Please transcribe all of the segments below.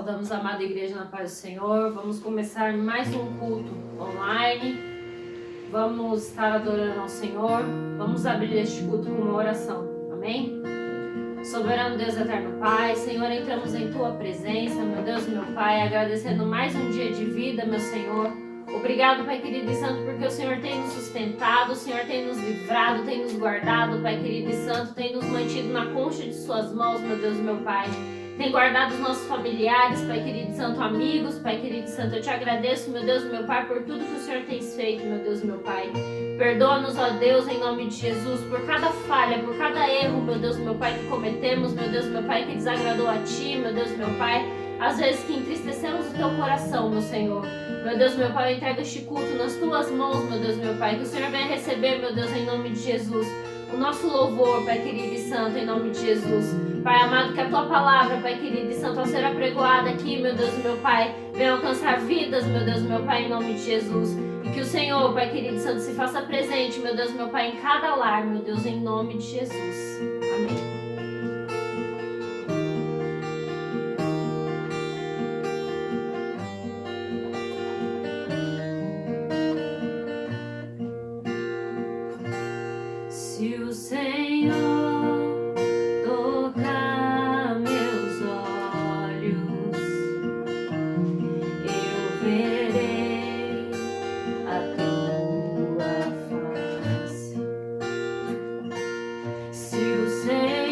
Saudamos a amada igreja na paz do Senhor. Vamos começar mais um culto online. Vamos estar adorando ao Senhor. Vamos abrir este culto com uma oração. Amém? Soberano Deus, eterno Pai, Senhor, entramos em Tua presença, meu Deus, meu Pai, agradecendo mais um dia de vida, meu Senhor. Obrigado, Pai querido e santo, porque o Senhor tem nos sustentado, o Senhor tem nos livrado, tem nos guardado, Pai querido e santo, tem nos mantido na concha de Suas mãos, meu Deus, meu Pai. Tem guardado os nossos familiares, Pai querido e santo, amigos, Pai querido e santo. Eu te agradeço, meu Deus, meu Pai, por tudo que o Senhor tem feito, meu Deus, meu Pai. Perdoa-nos, ó Deus, em nome de Jesus, por cada falha, por cada erro, meu Deus, meu Pai, que cometemos, meu Deus, meu Pai, que desagradou a Ti, meu Deus, meu Pai. Às vezes que entristecemos o Teu coração, meu Senhor. Meu Deus, meu Pai, eu entrego este culto nas Tuas mãos, meu Deus, meu Pai. Que o Senhor venha receber, meu Deus, em nome de Jesus, o nosso louvor, Pai querido e santo, em nome de Jesus. Pai amado, que a Tua palavra, Pai querido e santo, ao ser apregoada aqui, meu Deus, meu Pai, venha alcançar vidas, meu Deus, meu Pai, em nome de Jesus. E que o Senhor, Pai querido e santo, se faça presente, meu Deus, meu Pai, em cada lar, meu Deus, em nome de Jesus. Amém. Se o Senhor tocar meus olhos, eu verei a Tua face. Se o Senhor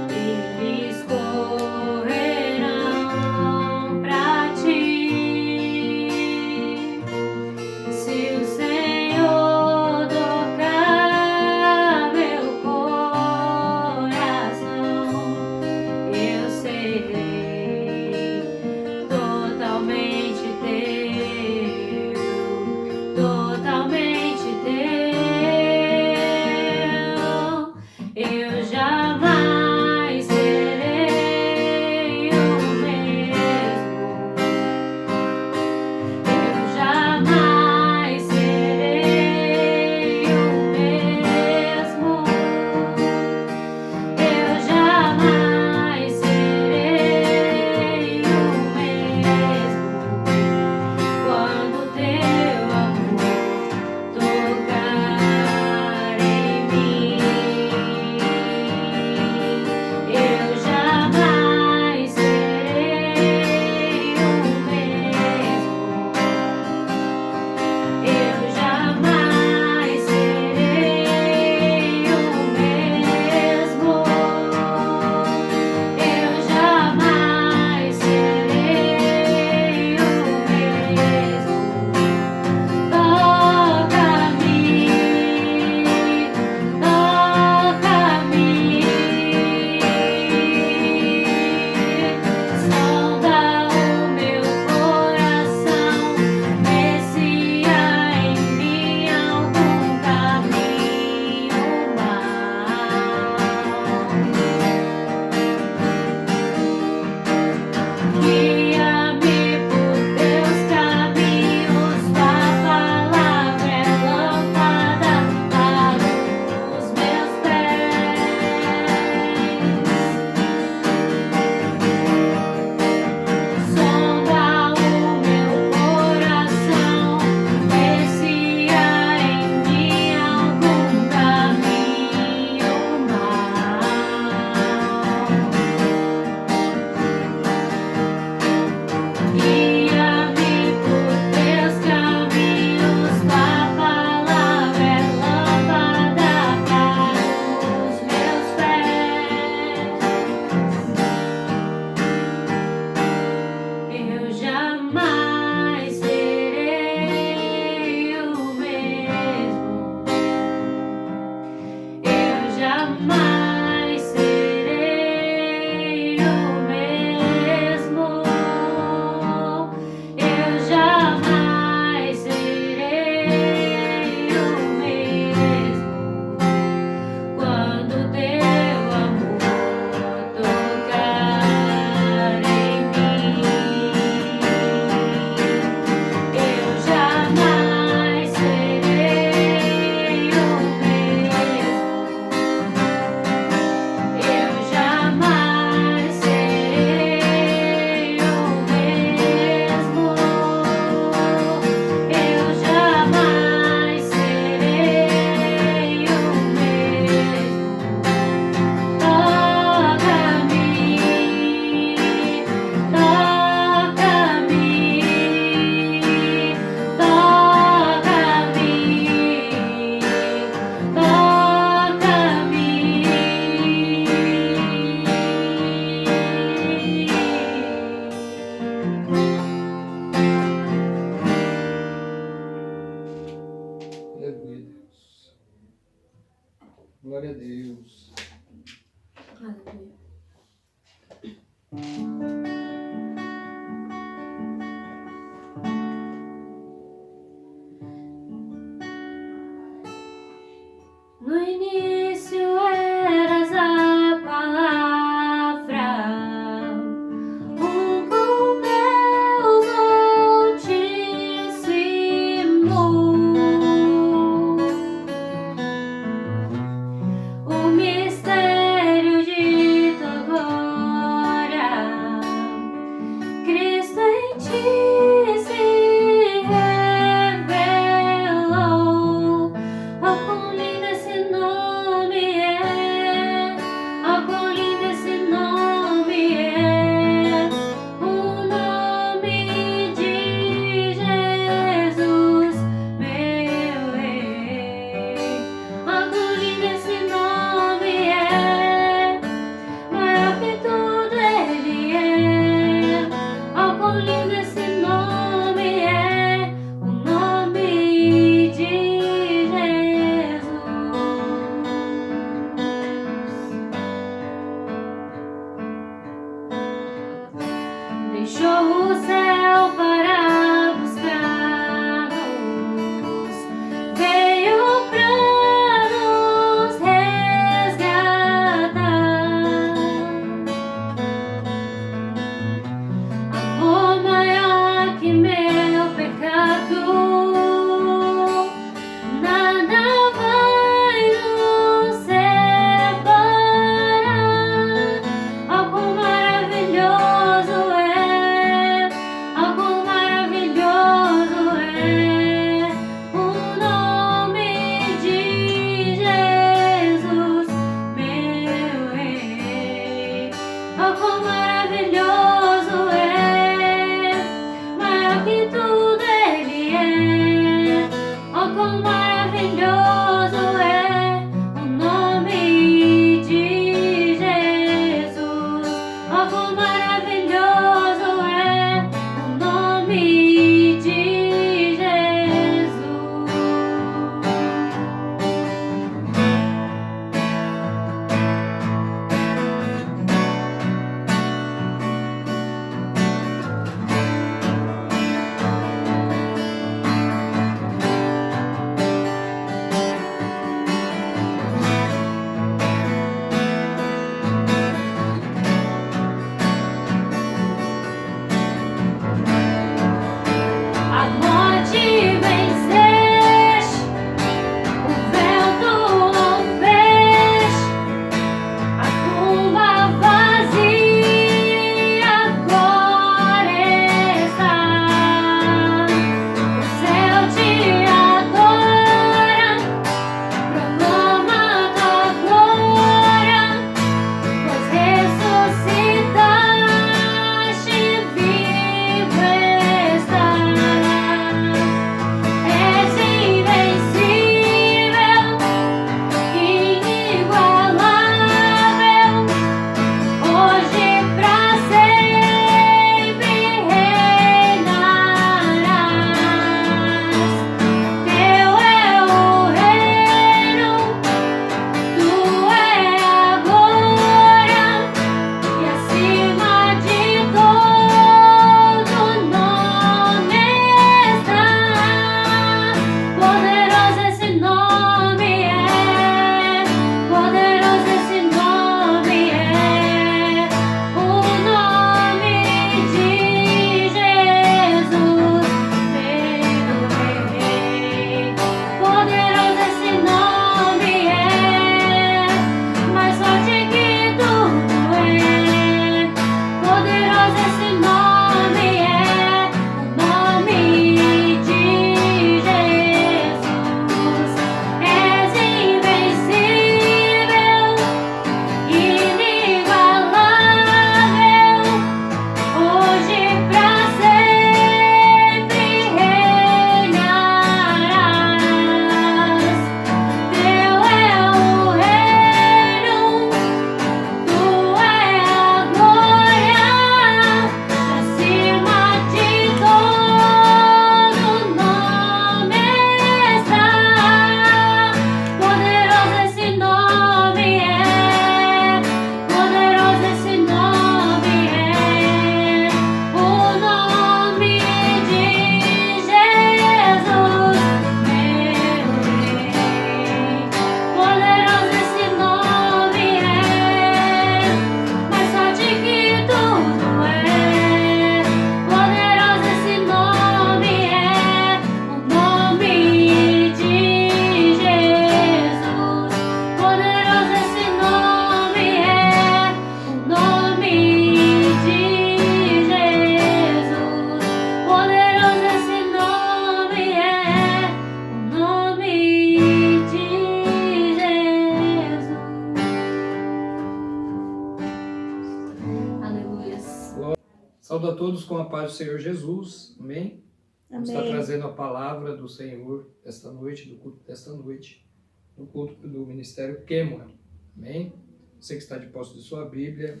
todos com a paz do Senhor Jesus. Amém? Vamos estar trazendo a palavra do Senhor esta noite, do culto desta noite, no culto do Ministério Quêmora. Amém? Você que está de posse de sua Bíblia,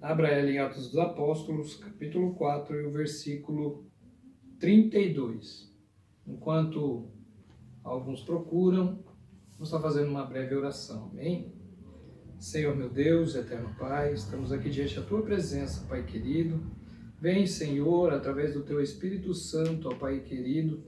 abra ela em Atos dos Apóstolos, capítulo 4 e o versículo 32. Enquanto alguns procuram, vamos estar fazendo uma breve oração. Amém? Senhor meu Deus, eterno Pai, estamos aqui diante da Tua presença, Pai querido. Vem, Senhor, através do Teu Espírito Santo, ó Pai querido,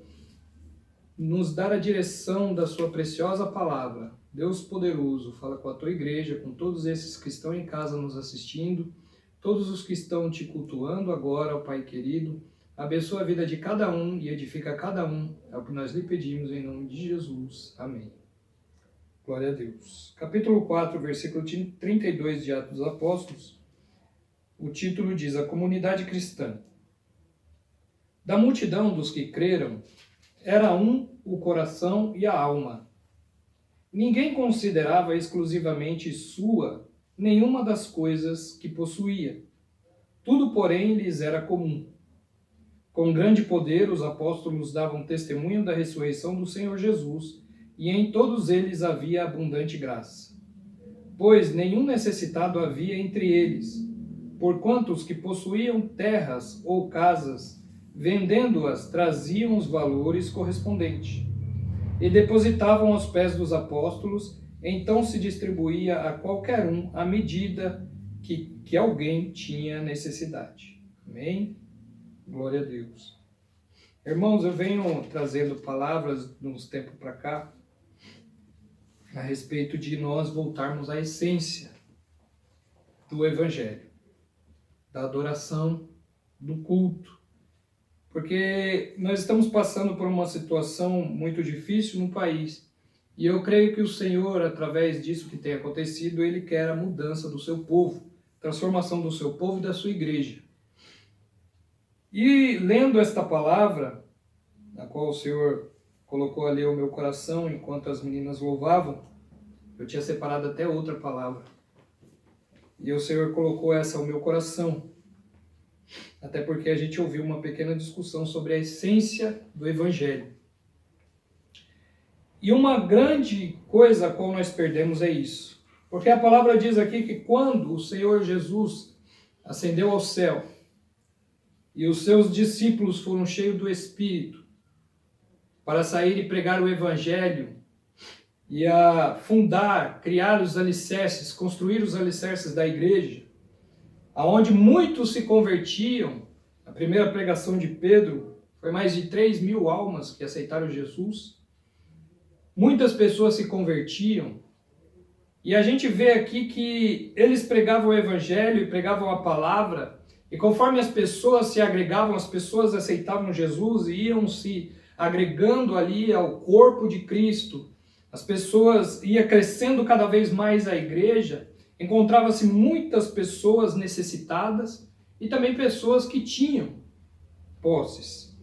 nos dar a direção da Sua preciosa palavra. Deus poderoso, fala com a Tua igreja, com todos esses que estão em casa nos assistindo, todos os que estão Te cultuando agora, ó Pai querido. Abençoa a vida de cada um e edifica cada um. É o que nós lhe pedimos em nome de Jesus. Amém. Glória a Deus. Capítulo 4, versículo 32 de Atos dos Apóstolos. O título diz: A comunidade cristã. Da multidão dos que creram, era um o coração e a alma. Ninguém considerava exclusivamente sua nenhuma das coisas que possuía. Tudo, porém, lhes era comum. Com grande poder, os apóstolos davam testemunho da ressurreição do Senhor Jesus, e em todos eles havia abundante graça. Pois nenhum necessitado havia entre eles, porquanto os que possuíam terras ou casas, vendendo-as, traziam os valores correspondentes, e depositavam aos pés dos apóstolos, então se distribuía a qualquer um à medida que alguém tinha necessidade. Amém? Glória a Deus. Irmãos, eu venho trazendo palavras de uns tempos para cá a respeito de nós voltarmos à essência do Evangelho, da adoração, do culto. Porque nós estamos passando por uma situação muito difícil no país. E eu creio que o Senhor, através disso que tem acontecido, Ele quer a mudança do seu povo, transformação do seu povo e da sua igreja. E lendo esta palavra, a qual o Senhor colocou ali ao meu coração enquanto as meninas louvavam, eu tinha separado até outra palavra. E o Senhor colocou essa ao meu coração. Até porque a gente ouviu uma pequena discussão sobre a essência do Evangelho. E uma grande coisa a qual nós perdemos é isso. Porque a palavra diz aqui que quando o Senhor Jesus ascendeu ao céu e os seus discípulos foram cheios do Espírito para sair e pregar o Evangelho e a fundar, criar os alicerces, construir os alicerces da igreja, aonde muitos se convertiam. A primeira pregação de Pedro foi mais de 3.000 almas que aceitaram Jesus. Muitas pessoas se convertiam. E a gente vê aqui que eles pregavam o Evangelho e pregavam a palavra, e conforme as pessoas se agregavam, as pessoas aceitavam Jesus e iam se agregando ali ao corpo de Cristo. As pessoas iam crescendo cada vez mais a igreja. Encontrava-se muitas pessoas necessitadas e também pessoas que tinham posses.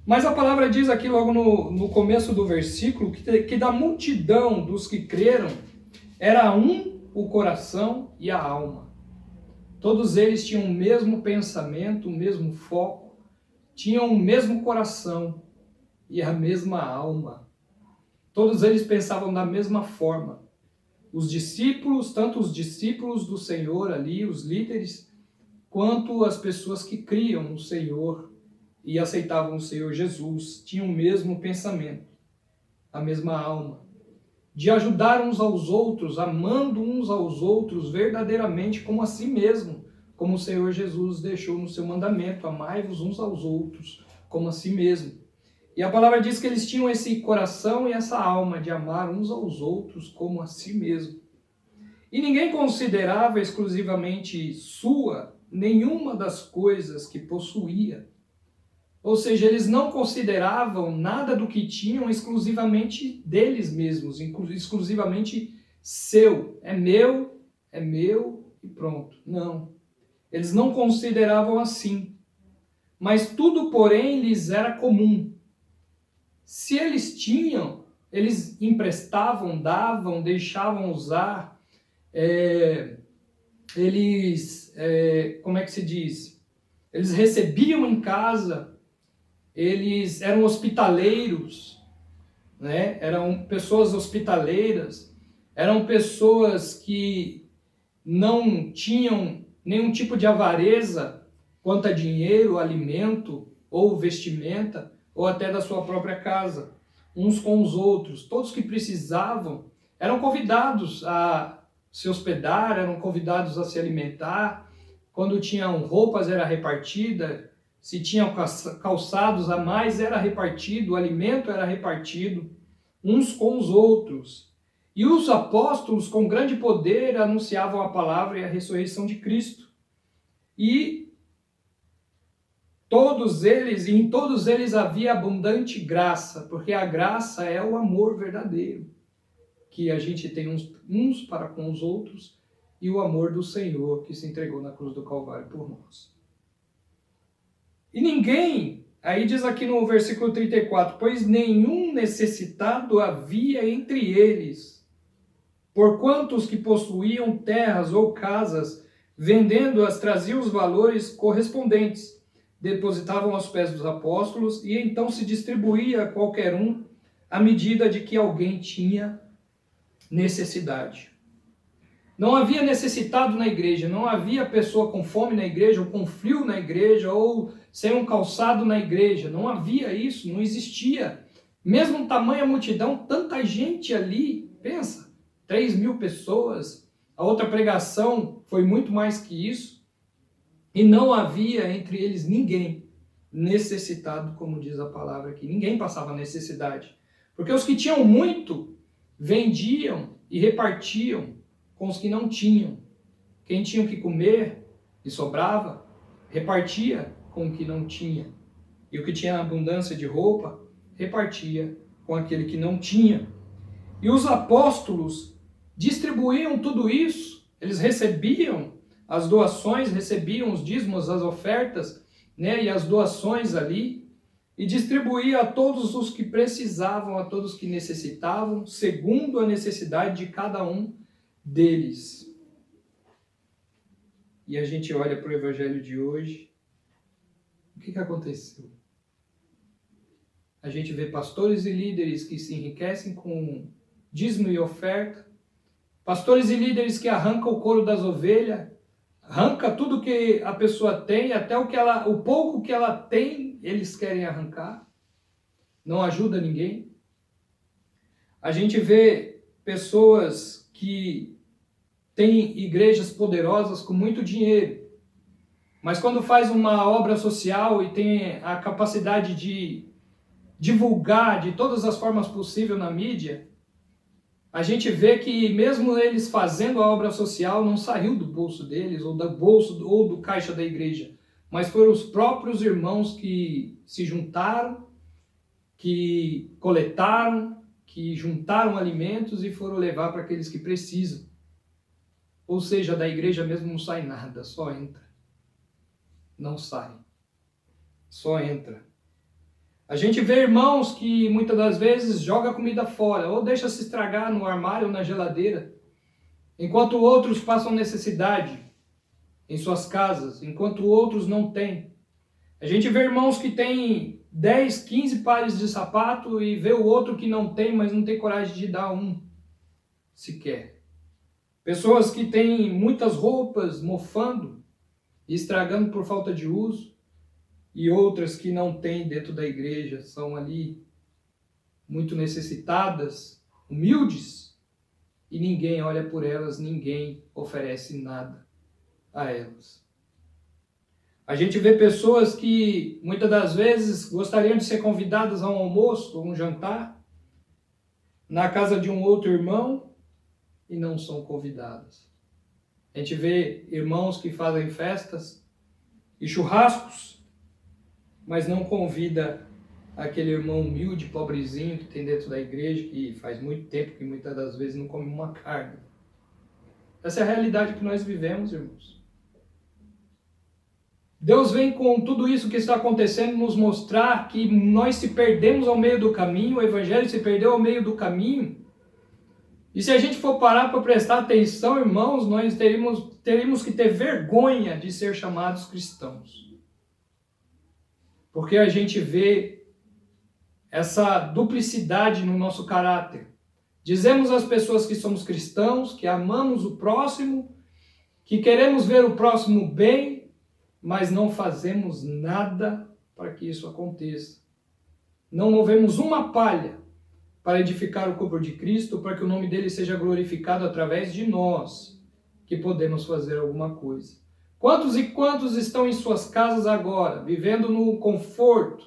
Mas a palavra diz aqui logo no começo do versículo que da multidão dos que creram era um o coração e a alma. Todos eles tinham o mesmo pensamento, o mesmo foco, tinham o mesmo coração e a mesma alma. Todos eles pensavam da mesma forma. Os discípulos, tanto os discípulos do Senhor ali, os líderes, quanto as pessoas que criam no Senhor e aceitavam o Senhor Jesus, tinham o mesmo pensamento, a mesma alma, de ajudar uns aos outros, amando uns aos outros verdadeiramente como a si mesmo, como o Senhor Jesus deixou no seu mandamento: amai-vos uns aos outros como a si mesmo. E a palavra diz que eles tinham esse coração e essa alma de amar uns aos outros como a si mesmo. E ninguém considerava exclusivamente sua nenhuma das coisas que possuía. Ou seja, eles não consideravam nada do que tinham exclusivamente deles mesmos, exclusivamente seu. É meu e pronto. Não. Eles não consideravam assim. Mas tudo, porém, lhes era comum. Se eles tinham, eles emprestavam, davam, deixavam usar. Como é que se diz? eles recebiam em casa, eles eram hospitaleiros, né? Eram pessoas hospitaleiras, eram pessoas que não tinham nenhum tipo de avareza quanto a dinheiro, alimento ou vestimenta, ou até da sua própria casa, uns com os outros. Todos que precisavam eram convidados a se hospedar, eram convidados a se alimentar. Quando tinham roupas era repartida, se tinham calçados a mais era repartido, o alimento era repartido, uns com os outros. E os apóstolos, com grande poder, anunciavam a palavra e a ressurreição de Cristo. E em todos eles havia abundante graça, porque a graça é o amor verdadeiro, que a gente tem uns para com os outros, e o amor do Senhor que se entregou na cruz do Calvário por nós. E ninguém, aí diz aqui no versículo 34, pois nenhum necessitado havia entre eles, porquanto os que possuíam terras ou casas, vendendo-as, traziam os valores correspondentes, depositavam aos pés dos apóstolos, e então se distribuía a qualquer um à medida de que alguém tinha necessidade. Não havia necessitado na igreja, não havia pessoa com fome na igreja, ou com frio na igreja, ou sem um calçado na igreja. Não havia isso, não existia. Mesmo tamanha multidão, tanta gente ali, pensa, 3.000 pessoas. A outra pregação foi muito mais que isso. E não havia entre eles ninguém necessitado, como diz a palavra aqui. Ninguém passava necessidade. Porque os que tinham muito vendiam e repartiam com os que não tinham. Quem tinha o que comer e sobrava, repartia com o que não tinha. E o que tinha abundância de roupa, repartia com aquele que não tinha. E os apóstolos distribuíam tudo isso, eles recebiam as doações, recebiam os dízimos, as ofertas, né, e as doações ali, e distribuía a todos os que precisavam, a todos que necessitavam, segundo a necessidade de cada um deles. E a gente olha para o evangelho de hoje, o que aconteceu? A gente vê pastores e líderes que se enriquecem com dízimo e oferta, pastores e líderes que arrancam o couro das ovelhas, arranca tudo que a pessoa tem, até o pouco que ela tem, eles querem arrancar. Não ajuda ninguém. A gente vê pessoas que têm igrejas poderosas com muito dinheiro, mas quando faz uma obra social e tem a capacidade de divulgar de todas as formas possíveis na mídia, a gente vê que mesmo eles fazendo a obra social não saiu do bolso deles, ou do bolso ou do caixa da igreja, mas foram os próprios irmãos que se juntaram, que coletaram, que juntaram alimentos e foram levar para aqueles que precisam. Ou seja, da igreja mesmo não sai nada, só entra. Não sai. Só entra. A gente vê irmãos que muitas das vezes joga a comida fora, ou deixa se estragar no armário ou na geladeira, enquanto outros passam necessidade em suas casas, enquanto outros não têm. A gente vê irmãos que têm 10, 15 pares de sapato e vê o outro que não tem, mas não tem coragem de dar um sequer. Pessoas que têm muitas roupas mofando e estragando por falta de uso, e outras que não têm dentro da igreja, são ali muito necessitadas, humildes, e ninguém olha por elas, ninguém oferece nada a elas. A gente vê pessoas que muitas das vezes gostariam de ser convidadas a um almoço ou um jantar na casa de um outro irmão e não são convidadas. A gente vê irmãos que fazem festas e churrascos, mas não convida aquele irmão humilde, pobrezinho que tem dentro da igreja, que faz muito tempo que muitas das vezes não come uma carne. Essa é a realidade que nós vivemos, irmãos. Deus vem com tudo isso que está acontecendo nos mostrar que nós se perdemos ao meio do caminho, o evangelho se perdeu ao meio do caminho. E se a gente for parar para prestar atenção, irmãos, nós teríamos que ter vergonha de ser chamados cristãos. porque a gente vê essa duplicidade no nosso caráter. Dizemos às pessoas que somos cristãos, que amamos o próximo, que queremos ver o próximo bem, mas não fazemos nada para que isso aconteça. Não movemos uma palha para edificar o corpo de Cristo, para que o nome dele seja glorificado através de nós, que podemos fazer alguma coisa. Quantos e quantos estão em suas casas agora, vivendo no conforto,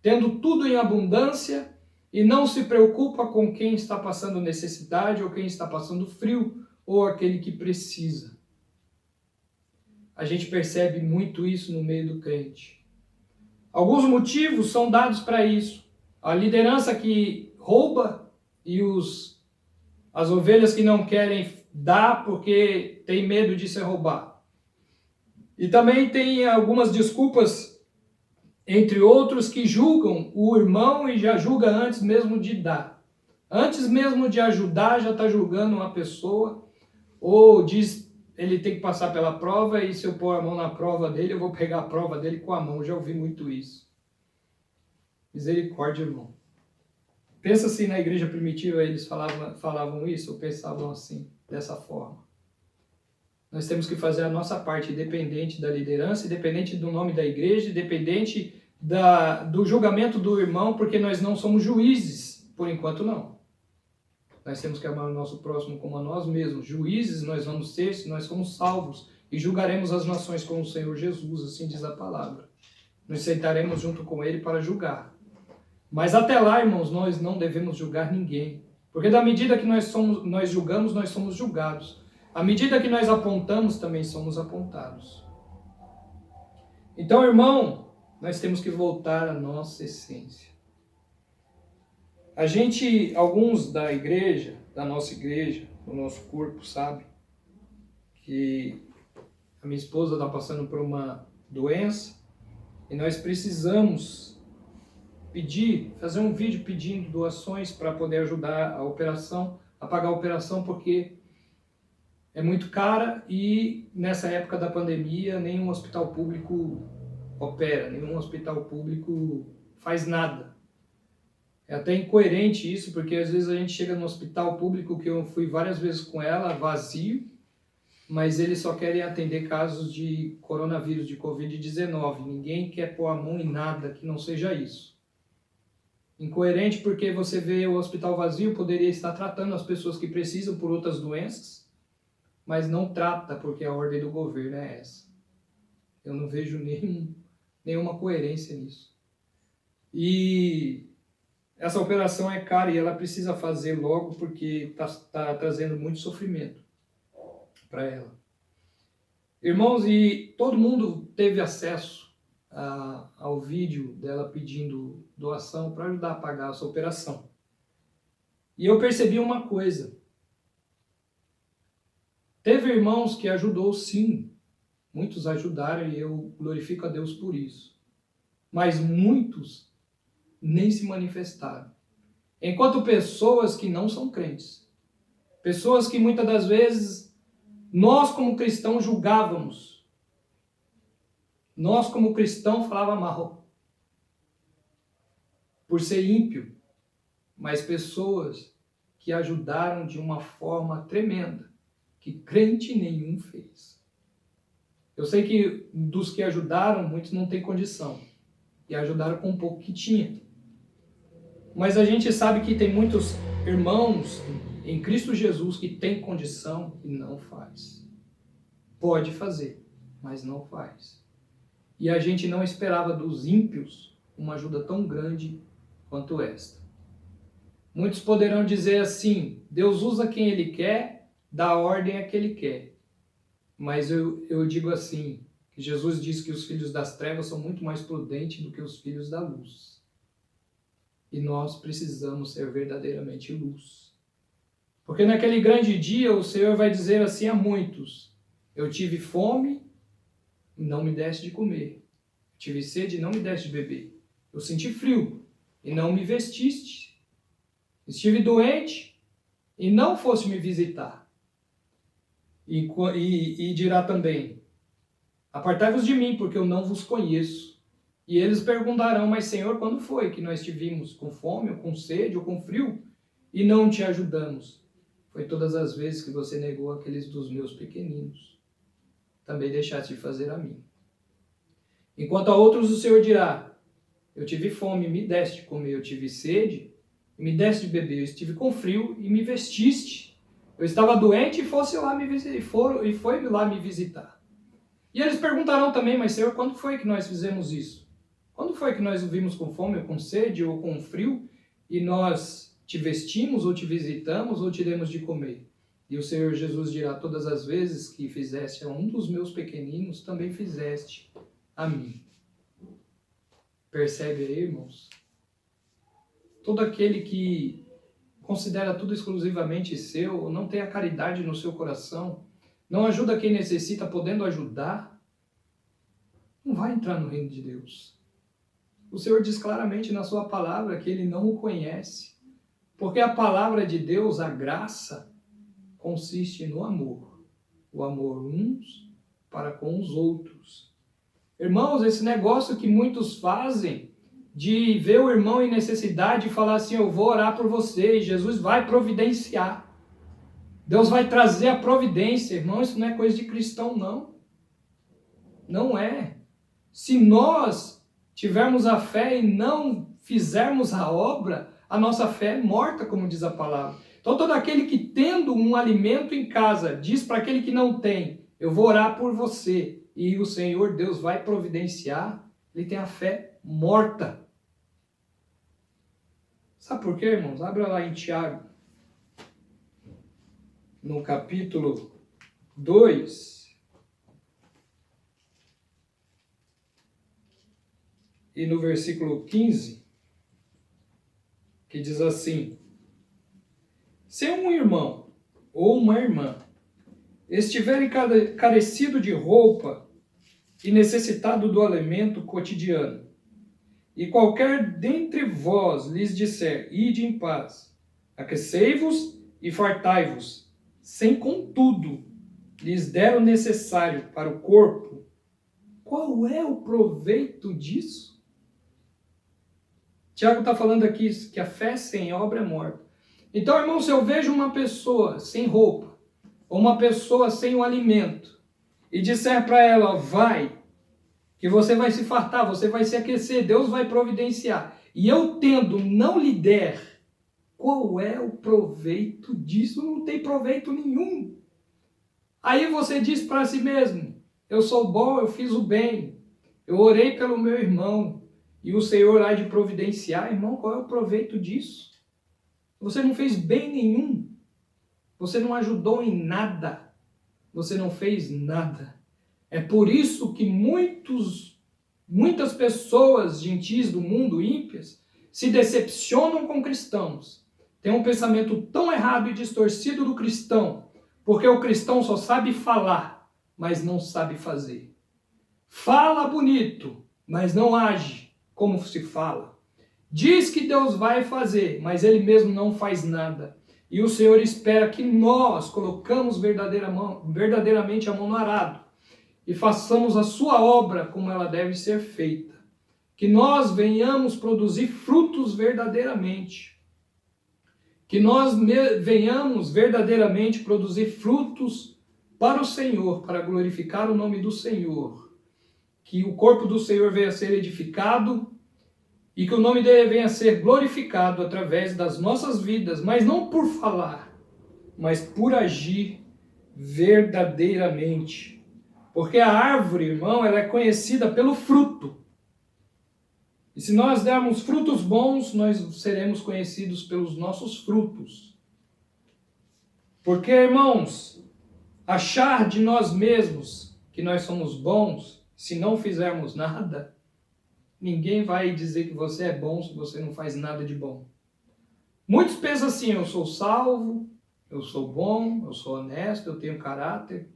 tendo tudo em abundância e não se preocupa com quem está passando necessidade ou quem está passando frio ou aquele que precisa? A gente percebe muito isso no meio do crente. Alguns motivos são dados para isso. A liderança que rouba e as ovelhas que não querem dar porque tem medo de ser roubado. E também tem algumas desculpas, entre outros, que julgam o irmão e já julga antes mesmo de dar. Antes mesmo de ajudar, já está julgando uma pessoa, ou diz ele tem que passar pela prova e se eu pôr a mão na prova dele, eu vou pegar a prova dele com a mão. Já ouvi muito isso. Misericórdia, irmão. Pensa assim, na igreja primitiva eles falavam isso, ou pensavam assim, dessa forma. Nós temos que fazer a nossa parte, independente da liderança, independente do nome da igreja, independente do julgamento do irmão, porque nós não somos juízes, por enquanto não. Nós temos que amar o nosso próximo como a nós mesmos. Juízes nós vamos ser se nós somos salvos e julgaremos as nações com o Senhor Jesus, assim diz a palavra. Nos sentaremos junto com ele para julgar. Mas até lá, irmãos, nós não devemos julgar ninguém. Porque da medida que nós julgamos, nós somos julgados. À medida que nós apontamos, também somos apontados. Então, irmão, nós temos que voltar à nossa essência. Alguns da igreja, da nossa igreja, do nosso corpo, sabe que a minha esposa está passando por uma doença e nós precisamos fazer um vídeo pedindo doações para poder ajudar a pagar a operação, porque é muito cara e nessa época da pandemia nenhum hospital público opera, nenhum hospital público faz nada. É até incoerente isso, porque às vezes a gente chega no hospital público, que eu fui várias vezes com ela, vazio, mas eles só querem atender casos de coronavírus, de Covid-19. Ninguém quer pôr a mão em nada que não seja isso. Incoerente porque você vê o hospital vazio, poderia estar tratando as pessoas que precisam por outras doenças, mas não trata porque a ordem do governo é essa. Eu não vejo nenhuma coerência nisso. E essa operação é cara e ela precisa fazer logo porque está trazendo muito sofrimento para ela. Irmãos, e todo mundo teve acesso ao vídeo dela pedindo doação para ajudar a pagar essa operação. E eu percebi uma coisa. Teve irmãos que ajudou sim. Muitos ajudaram e eu glorifico a Deus por isso. Mas muitos nem se manifestaram. Enquanto pessoas que não são crentes. Pessoas que muitas das vezes nós como cristãos julgávamos. Nós como cristãos falava mal. Por ser ímpio. Mas pessoas que ajudaram de uma forma tremenda. Que crente nenhum fez. Eu sei que dos que ajudaram, muitos não têm condição. E ajudaram com um pouco que tinha. Mas a gente sabe que tem muitos irmãos em Cristo Jesus que têm condição e não faz. Pode fazer, mas não faz. E a gente não esperava dos ímpios uma ajuda tão grande quanto esta. Muitos poderão dizer assim, Deus usa quem Ele quer, dá ordem a que Ele quer. Mas eu digo assim, que Jesus diz que os filhos das trevas são muito mais prudentes do que os filhos da luz. E nós precisamos ser verdadeiramente luz. Porque naquele grande dia o Senhor vai dizer assim a muitos, eu tive fome e não me deste de comer. Tive sede e não me deste de beber. Eu senti frio e não me vestiste. Estive doente e não foste me visitar. E dirá também, apartai-vos de mim, porque eu não vos conheço. E eles perguntarão, mas Senhor, quando foi que nós te vimos com fome, ou com sede, ou com frio, e não te ajudamos? Foi todas as vezes que você negou aqueles dos meus pequeninos. Também deixaste de fazer a mim. Enquanto a outros o Senhor dirá, eu tive fome e me deste de comer, eu tive sede e me deste de beber, eu estive com frio e me vestiste. Eu estava doente e foi lá me visitar. E eles perguntarão também, mas Senhor, quando foi que nós fizemos isso? Quando foi que nós o vimos com fome, ou com sede, ou com frio, e nós te vestimos, ou te visitamos, ou te demos de comer? E o Senhor Jesus dirá, todas as vezes que fizeste a um dos meus pequeninos, também fizeste a mim. Percebe aí, irmãos? Todo aquele que considera tudo exclusivamente seu, não tem a caridade no seu coração, não ajuda quem necessita, podendo ajudar, não vai entrar no reino de Deus. O Senhor diz claramente na sua palavra que ele não o conhece, porque a palavra de Deus, a graça, consiste no amor. O amor uns para com os outros. Irmãos, esse negócio que muitos fazem de ver o irmão em necessidade e falar assim, eu vou orar por você, e Jesus vai providenciar. Deus vai trazer a providência. Irmão, isso não é coisa de cristão, não. Não é. Se nós tivermos a fé e não fizermos a obra, a nossa fé é morta, como diz a palavra. Então, todo aquele que tendo um alimento em casa, diz para aquele que não tem, eu vou orar por você, e o Senhor Deus vai providenciar, ele tem a fé morta. Sabe por quê, irmãos? Abra lá em Tiago, no capítulo 2, e no versículo 15, que diz assim, se um irmão ou uma irmã estiverem carecido de roupa e necessitado do alimento cotidiano, e qualquer dentre vós lhes disser, ide em paz, aquecei-vos e fartai-vos, sem contudo lhes der o necessário para o corpo, qual é o proveito disso? Tiago está falando aqui que a fé sem obra é morta. Então, irmão, se eu vejo uma pessoa sem roupa, ou uma pessoa sem o alimento, e disser para ela, vai, que você vai se fartar, você vai se aquecer, Deus vai providenciar, e eu tendo não lhe der, qual é o proveito disso? Não tem proveito nenhum. Aí você diz para si mesmo, eu sou bom, eu fiz o bem, eu orei pelo meu irmão, e o Senhor há de providenciar. Irmão, qual é o proveito disso? Você não fez bem nenhum. Você não ajudou em nada. Você não fez nada. É por isso que muitas pessoas gentis do mundo, ímpias, se decepcionam com cristãos. Tem um pensamento tão errado e distorcido do cristão, porque o cristão só sabe falar, mas não sabe fazer. Fala bonito, mas não age como se fala. Diz que Deus vai fazer, mas ele mesmo não faz nada. E o Senhor espera que nós colocamos verdadeiramente a mão no arado e façamos a sua obra como ela deve ser feita. Que nós venhamos produzir frutos verdadeiramente. Que nós venhamos verdadeiramente produzir frutos para o Senhor, para glorificar o nome do Senhor. Que o corpo do Senhor venha a ser edificado e que o nome dele venha a ser glorificado através das nossas vidas, mas não por falar, mas por agir verdadeiramente. Porque a árvore, irmão, ela é conhecida pelo fruto. E se nós dermos frutos bons, nós seremos conhecidos pelos nossos frutos. Porque, irmãos, achar de nós mesmos que nós somos bons, se não fizermos nada, ninguém vai dizer que você é bom se você não faz nada de bom. Muitos pensam assim, eu sou salvo, eu sou bom, eu sou honesto, eu tenho caráter,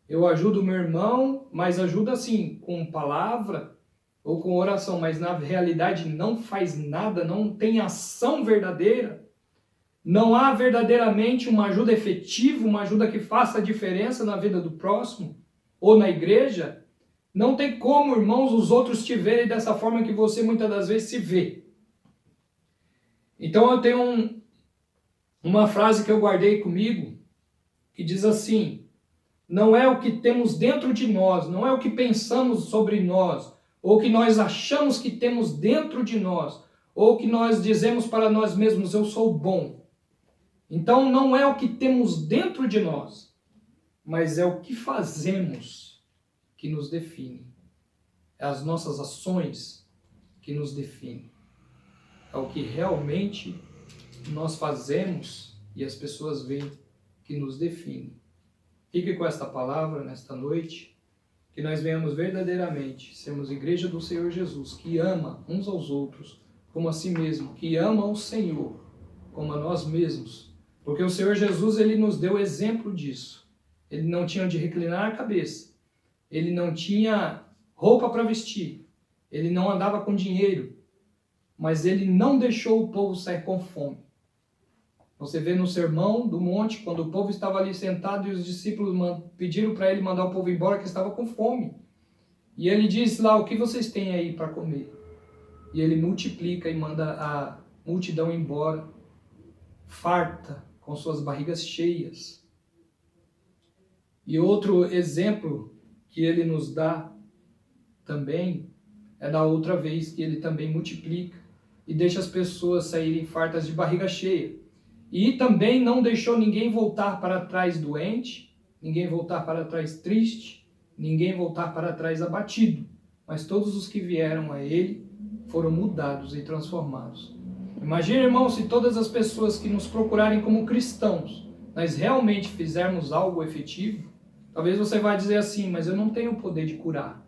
eu ajudo o meu irmão, mas ajudo assim, com palavra ou com oração, mas na realidade não faz nada, não tem ação verdadeira. Não há verdadeiramente uma ajuda efetiva, uma ajuda que faça a diferença na vida do próximo ou na igreja. Não tem como, irmãos, os outros te verem dessa forma que você muitas das vezes se vê. Então eu tenho uma frase que eu guardei comigo, que diz assim: não é o que temos dentro de nós, não é o que pensamos sobre nós, ou o que nós achamos que temos dentro de nós, ou o que nós dizemos para nós mesmos, eu sou bom. Então não é o que temos dentro de nós, mas é o que fazemos que nos define. É as nossas ações que nos definem. É o que realmente nós fazemos e as pessoas veem que nos define. Fique com esta palavra nesta noite, que nós venhamos verdadeiramente sermos igreja do Senhor Jesus, que ama uns aos outros como a si mesmo, que ama o Senhor como a nós mesmos, porque o Senhor Jesus, ele nos deu exemplo disso. Ele não tinha onde reclinar a cabeça, ele não tinha roupa para vestir, ele não andava com dinheiro, mas ele não deixou o povo sair com fome. Você vê no Sermão do Monte, quando o povo estava ali sentado e os discípulos pediram para ele mandar o povo embora, que estava com fome. E ele diz lá: o que vocês têm aí para comer? E ele multiplica e manda a multidão embora, farta, com suas barrigas cheias. E outro exemplo que ele nos dá também é da outra vez que ele também multiplica e deixa as pessoas saírem fartas de barriga cheia. E também não deixou ninguém voltar para trás doente, ninguém voltar para trás triste, ninguém voltar para trás abatido. Mas todos os que vieram a ele foram mudados e transformados. Imagina, irmão, se todas as pessoas que nos procurarem como cristãos, nós realmente fizermos algo efetivo. Talvez você vá dizer assim: mas eu não tenho o poder de curar.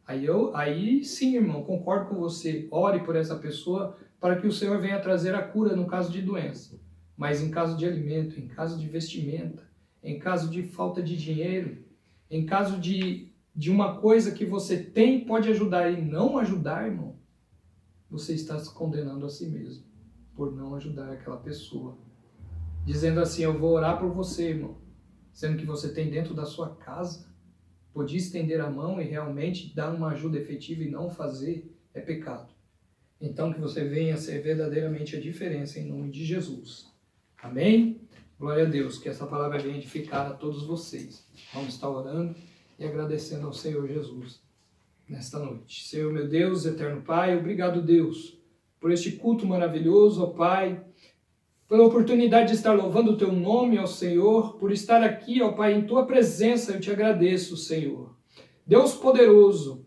Aí sim, irmão, concordo com você. Ore por essa pessoa para que o Senhor venha trazer a cura no caso de doença. Mas em caso de alimento, em caso de vestimenta, em caso de falta de dinheiro, em caso de uma coisa que você tem pode ajudar e não ajudar, irmão, você está se condenando a si mesmo por não ajudar aquela pessoa. Dizendo assim: eu vou orar por você, irmão, sendo que você tem dentro da sua casa. Podia estender a mão e realmente dar uma ajuda efetiva e não fazer é pecado. Então que você venha ser verdadeiramente a diferença em nome de Jesus. Amém? Glória a Deus, que essa palavra venha edificar a todos vocês. Vamos estar orando e agradecendo ao Senhor Jesus nesta noite. Senhor, meu Deus, eterno Pai, obrigado, Deus, por este culto maravilhoso, ó Pai, pela oportunidade de estar louvando o Teu nome, ó Senhor, por estar aqui, ó Pai, em Tua presença, eu te agradeço, Senhor. Deus poderoso,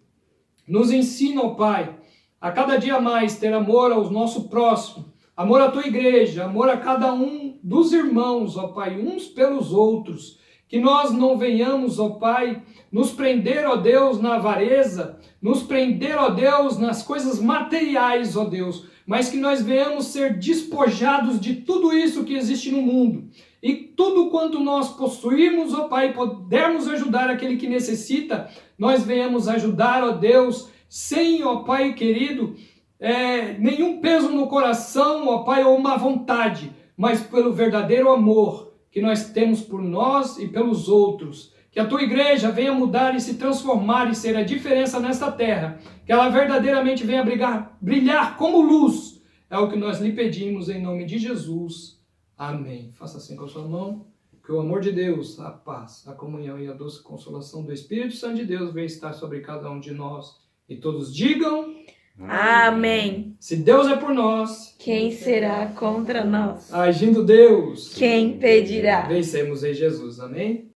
nos ensina, ó Pai, a cada dia mais ter amor ao nosso próximo, amor à Tua igreja, amor a cada um dos irmãos, ó Pai, uns pelos outros. Que nós não venhamos, ó Pai, nos prender, ó Deus, na avareza, nos prender, ó Deus, nas coisas materiais, ó Deus, mas que nós venhamos ser despojados de tudo isso que existe no mundo. E tudo quanto nós possuímos, ó Pai, pudermos ajudar aquele que necessita, nós venhamos ajudar, ó Deus, sem, ó Pai querido, nenhum peso no coração, ó Pai, ou má vontade, mas pelo verdadeiro amor que nós temos por nós e pelos outros. Que a Tua igreja venha mudar e se transformar e ser a diferença nesta terra. Que ela verdadeiramente venha brilhar como luz. É o que nós lhe pedimos em nome de Jesus. Amém. Faça assim com a sua mão. Que o amor de Deus, a paz, a comunhão e a doce consolação do Espírito Santo de Deus venha estar sobre cada um de nós. E todos digam... Amém. Se Deus é por nós, Quem será contra nós? agindo Deus, Quem impedirá? vencemos em Jesus. Amém?